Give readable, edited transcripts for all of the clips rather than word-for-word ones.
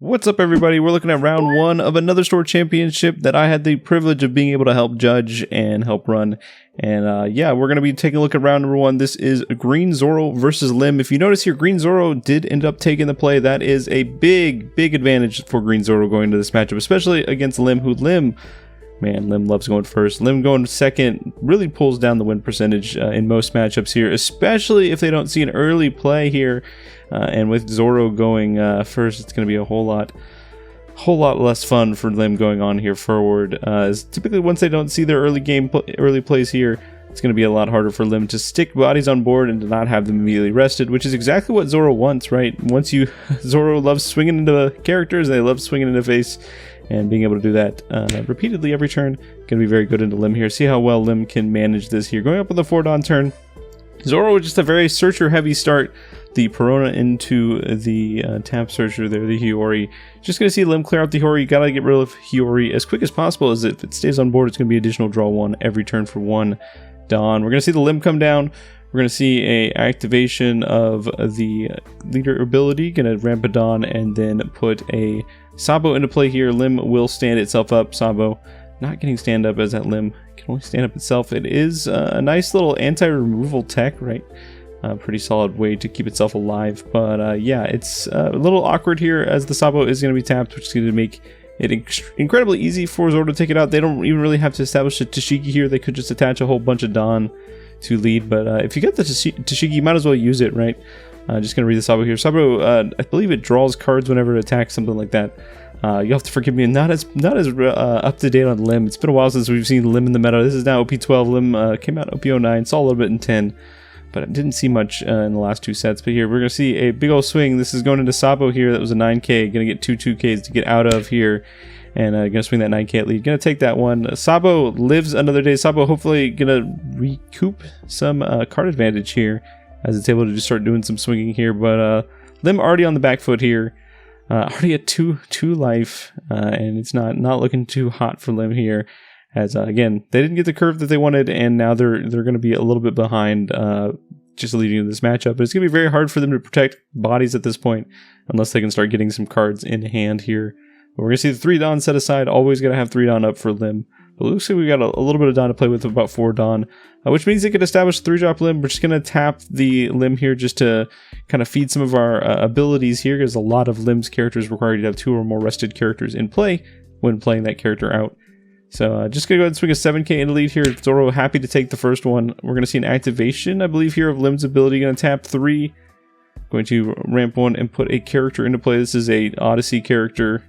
What's up, everybody? We're looking at round one of another store championship that I had the privilege of being able to help judge and help run. And yeah, we're going to be taking a look at round number one. This is Green Zoro versus Lim. If you notice here, Green Zoro did end up taking the play. That is a big advantage for Green Zoro going into this matchup, especially against Lim, man, Lim loves going first. Lim going second really pulls down the win percentage in most matchups here, especially if they don't see an early play here. And with Zoro going first, it's going to be a whole lot less fun for Lim going on here forward. As typically, once they don't see their early plays here, it's going to be a lot harder for Lim to stick bodies on board and to not have them immediately rested, which is exactly what Zoro wants, right? Zoro loves swinging into characters, they love swinging into face, and being able to do that repeatedly every turn going to be very good into Lim here. See how well Lim can manage this here. Going up with the 4-Dawn turn, Zoro with just a very searcher-heavy start. The Perona into the tap searcher there, the Hiyori. Just going to see Lim clear out the Hiyori. You got to get rid of Hiyori as quick as possible, as if it stays on board, it's going to be additional draw 1 every turn for 1 Dawn. We're going to see the Lim come down. We're going to see a activation of the leader ability. Going to ramp a Dawn and then put a Sabo into play here. Lim will stand itself up. Sabo not getting stand up, as that Lim can only stand up itself. It is a nice little anti-removal tech, right? Pretty solid way to keep itself alive. But yeah, it's a little awkward here as the Sabo is going to be tapped, which is going to make it incredibly easy for Zoro to take it out. They don't even really have to establish a Tashigi here. They could just attach a whole bunch of Dawn to lead. But if you get the Tashigi, you might as well use it, right? Just going to read the Sabo here. Sabo, I believe it draws cards whenever it attacks, something like that. You'll have to forgive me, not as up to date on Lim. It's been a while since we've seen Lim in the meta. This is now OP12. Lim came out OP09, saw a little bit in 10. But I didn't see much in the last two sets. But here, we're going to see a big old swing. This is going into Sabo here. That was a 9k. Going to get two 2ks to get out of here. And going to swing that 9k at lead. Going to take that one. Sabo lives another day. Sabo hopefully going to recoup some card advantage here, as it's able to just start doing some swinging here. But Lim already on the back foot here. Already at 2 life. And it's not looking too hot for Lim here. As again, they didn't get the curve that they wanted, and now they're going to be a little bit behind, just leading into this matchup. But it's going to be very hard for them to protect bodies at this point, unless they can start getting some cards in hand here. But we're going to see the 3 Dawn set aside. Always going to have 3 Dawn up for Lim. But it looks like we got a little bit of Dawn to play with, about 4 Dawn, which means they could establish 3-drop Lim. We're just going to tap the Lim here just to kind of feed some of our abilities here, because a lot of Lim's characters require you to have 2 or more rested characters in play when playing that character out. So just going to go ahead and swing a 7k into lead here. Zoro happy to take the first one. We're going to see an activation, I believe, here of Lim's ability. Going to tap 3. Going to ramp 1 and put a character into play. This is a Odyssey character.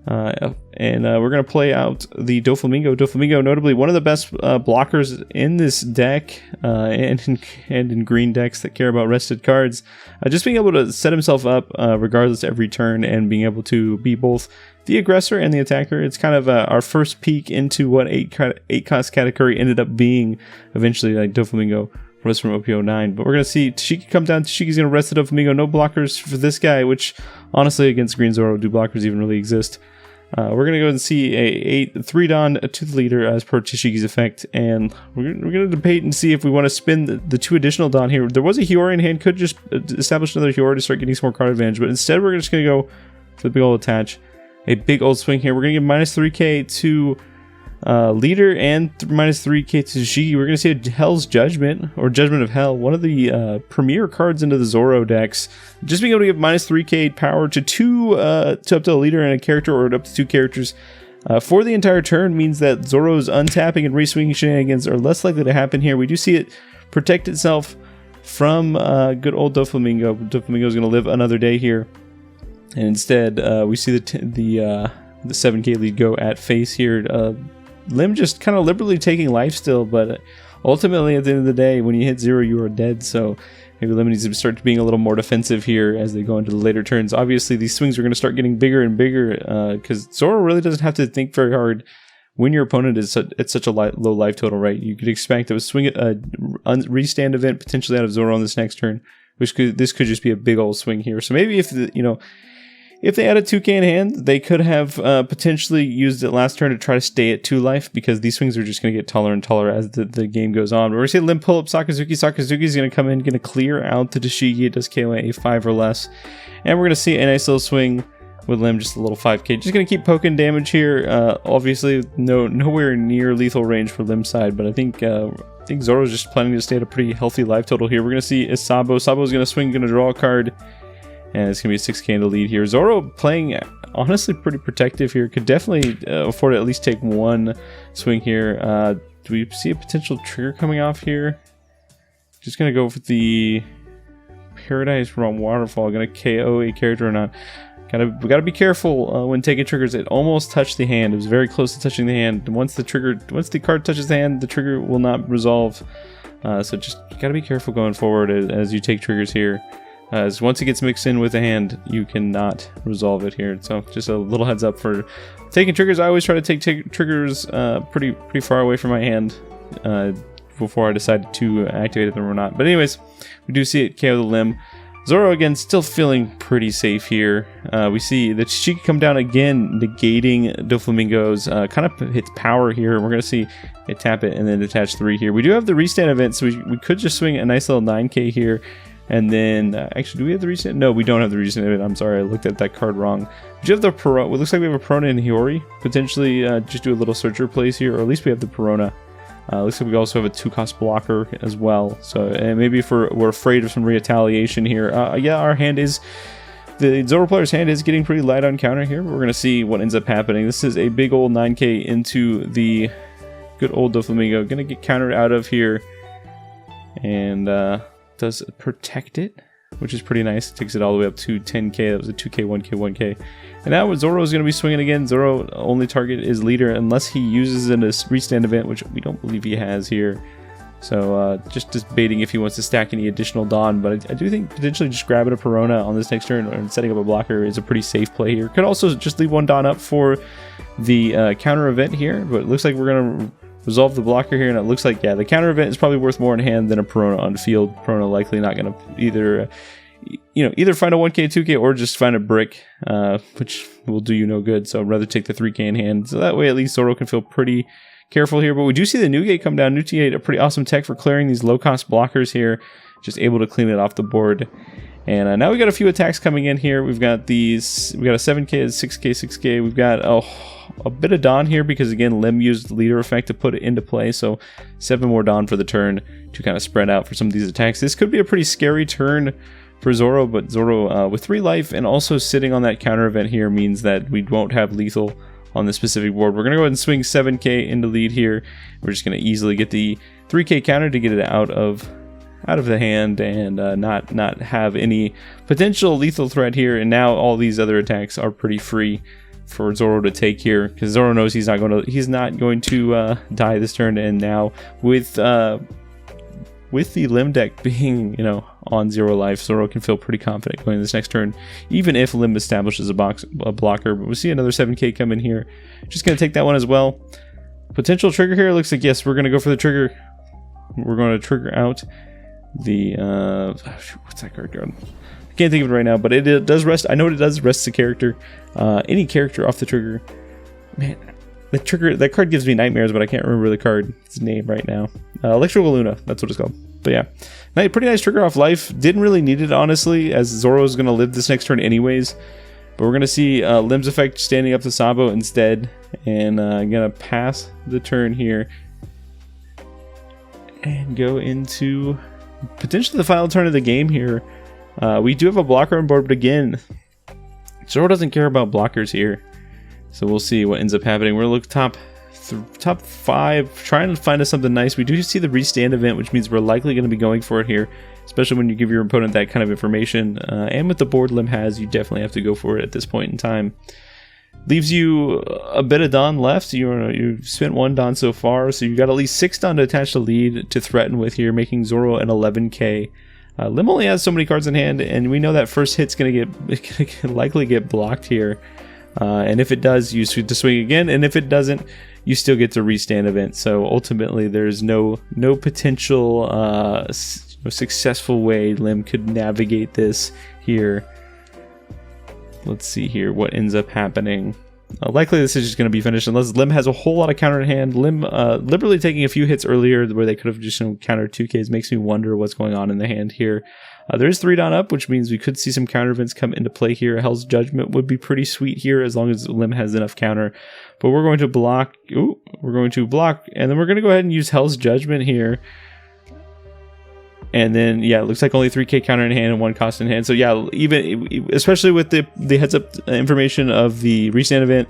And we're going to play out the Doflamingo. Doflamingo, notably one of the best blockers in this deck and in green decks that care about rested cards. Just being able to set himself up regardless every turn, and being able to be both the aggressor and the attacker. It's kind of our first peek into what 8 cost category ended up being eventually, like Doflamingo was from OP09. But we're going to see Tashigi come down. Tashigi's going to rest the Doflamingo. No blockers for this guy, which honestly against Green Zoro, do blockers even really exist? We're going to go and see a 3 Dawn to the leader as per Tashigi's effect, and we're going to debate and see if we want to spin the 2 additional Dawn here. There was a Hiyori in hand, could just establish another Hiyori to start getting some more card advantage, but instead we're just going to go for the big old attach. A big old swing here. We're going to give minus 3k to leader and minus 3k to Tashigi. We're going to see a Hell's Judgment, or Judgment of Hell, one of the premier cards into the Zoro decks. Just being able to give minus 3k power to up to a leader and a character, or up to 2 characters for the entire turn, means that Zoro's untapping and re-swinging shenanigans are less likely to happen here. We do see it protect itself from good old Doflamingo. Doflamingo is going to live another day here. And instead, we see the 7k lead go at face here. Lim just kind of liberally taking life still, but ultimately at the end of the day, when you hit 0, you are dead. So maybe Lim needs to start being a little more defensive here as they go into the later turns. Obviously, these swings are going to start getting bigger and bigger, because Zoro really doesn't have to think very hard when your opponent is at such a low life total, right? You could expect a swing, a restand event potentially out of Zoro on this next turn, which this could just be a big old swing here. So maybe if they had a 2k in hand, they could have potentially used it last turn to try to stay at 2 life, because these swings are just going to get taller and taller as the game goes on. But we're going to see Lim pull up Sakazuki. Sakazuki is going to come in, going to clear out the Tashigi. It does KO a 5 or less. And we're going to see a nice little swing with Lim, just a little 5k. Just gonna keep poking damage here. Obviously, nowhere near lethal range for Lim's side, but I think Zoro's just planning to stay at a pretty healthy life total here. We're gonna see Sabo. Sabo's gonna swing, gonna draw a card, and it's gonna be a 6k in the lead here. Zoro playing honestly pretty protective here. Could definitely afford to at least take one swing here. Do we see a potential trigger coming off here? Just gonna go with the Paradise from Waterfall. Gonna KO a character or not? We gotta be careful when taking triggers. It almost touched the hand. It was very close to touching the hand. Once the card touches the hand, the trigger will not resolve. So just gotta be careful going forward as you take triggers here. As once it gets mixed in with the hand, you cannot resolve it here. So just a little heads up for taking triggers. I always try to take triggers pretty far away from my hand before I decide to activate them or not. But anyways, we do see it KO the Lim. Zoro again still feeling pretty safe here. We see that she can come down again, negating Doflamingo's kind of hits power here. We're gonna see it tap it and then attach 3 here. We do have the restand event, so we could just swing a nice little 9k here. And then, actually, do we have the restand? No, we don't have the restand event. I'm sorry, I looked at that card wrong. Do you have the Perona? Well, it looks like we have a Perona and Hiyori. Potentially just do a little searcher plays here, or at least we have the Perona. Looks like we also have a 2-cost blocker as well. So maybe if we're afraid of some retaliation here. Yeah, our hand is... The Zoro player's hand is getting pretty light on counter here. We're going to see what ends up happening. This is a big old 9k into the good old Doflamingo. Going to get countered out of here. And... does protect it, which is pretty nice. It takes it all the way up to 10k. That was a 2k, 1k, 1k. And now Zoro is going to be swinging again. Zoro only target is leader unless he uses in a restand event, which we don't believe he has here. So just debating if he wants to stack any additional Dawn, but I do think potentially just grabbing a Perona on this next turn and setting up a blocker is a pretty safe play here. Could also just leave one Dawn up for the counter event here, but it looks like we're going to resolve the blocker here, and it looks like, yeah, the counter event is probably worth more in hand than a Perona on the field. Perona likely not going to either find a 1k, 2k, or just find a brick, which will do you no good. So I'd rather take the 3k in hand. So that way at least Zoro can feel pretty careful here. But we do see the Newgate come down. Newgate, a pretty awesome tech for clearing these low-cost blockers here. Just able to clean it off the board. And now we got a few attacks coming in here. We've got these. We got a 7k, 6k, 6k. We've got a bit of Dawn here because again Lim used the leader effect to put it into play. So 7 more Dawn for the turn to kind of spread out for some of these attacks. This could be a pretty scary turn for Zoro, but Zoro with 3 life and also sitting on that counter event here means that we won't have lethal on the specific board. We're gonna go ahead and swing 7k into lead here. We're just gonna easily get the 3k counter to get it out of the hand and not have any potential lethal threat here. And now all these other attacks are pretty free for Zoro to take here because Zoro knows he's not going to die this turn. And now with the Lim deck being on 0 life, Zoro can feel pretty confident going this next turn, even if Lim establishes a blocker. But we see another 7k come in here. Just gonna take that one as well. Potential trigger here. Looks like yes, we're gonna go for the trigger. We're going to trigger out the what's that card called? I can't think of it right now, but it does rest. I know it does rest the character, any character off the trigger. Man, that card gives me nightmares, but I can't remember the card's name right now. Electrical Luna, that's what it's called. But yeah, pretty nice trigger off life. Didn't really need it honestly, as Zoro is going to live this next turn anyways. But we're going to see Lim's effect standing up to Sabo instead, and I'm going to pass the turn here and go into potentially the final turn of the game here. We do have a blocker on board, but again, Zoro doesn't care about blockers here. So we'll see what ends up happening. We're going to look top 5, trying to find us something nice. We do see the restand event, which means we're likely going to be going for it here, especially when you give your opponent that kind of information. And with the board Lim has, you definitely have to go for it at this point in time. Leaves you a bit of Dawn left. You've spent 1 Dawn so far, so you got at least 6 Dawn to attach the lead to threaten with here, making Zoro an 11k. Lim only has so many cards in hand, and we know that first hit's gonna likely get blocked here. And if it does, you swing to swing again, and if it doesn't, you still get to restand event. So ultimately, there's no potential successful way Lim could navigate this here. Let's see here what ends up happening. Likely this is just going to be finished unless Lim has a whole lot of counter in hand. Lim liberally taking a few hits earlier where they could have just countered 2Ks makes me wonder what's going on in the hand here. There is 3 down up, which means we could see some counter events come into play here. Hell's Judgment would be pretty sweet here as long as Lim has enough counter. But we're going to block. Ooh, we're going to block, and then we're going to go ahead and use Hell's Judgment here. And then, yeah, it looks like only 3k counter in hand and 1 cost in hand. So yeah, even especially with the heads up information of the restand event,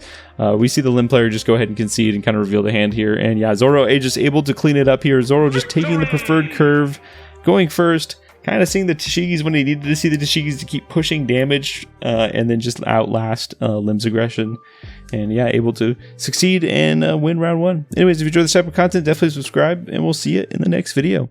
we see the Lim player just go ahead and concede and kind of reveal the hand here. And yeah, Zoro just able to clean it up here. Zoro just taking the preferred curve, going first, kind of seeing the Tashigis when he needed to see the Tashigis to keep pushing damage, and then just outlast Lim's aggression. And yeah, able to succeed and win round 1. Anyways, if you enjoyed this type of content, definitely subscribe, and we'll see you in the next video.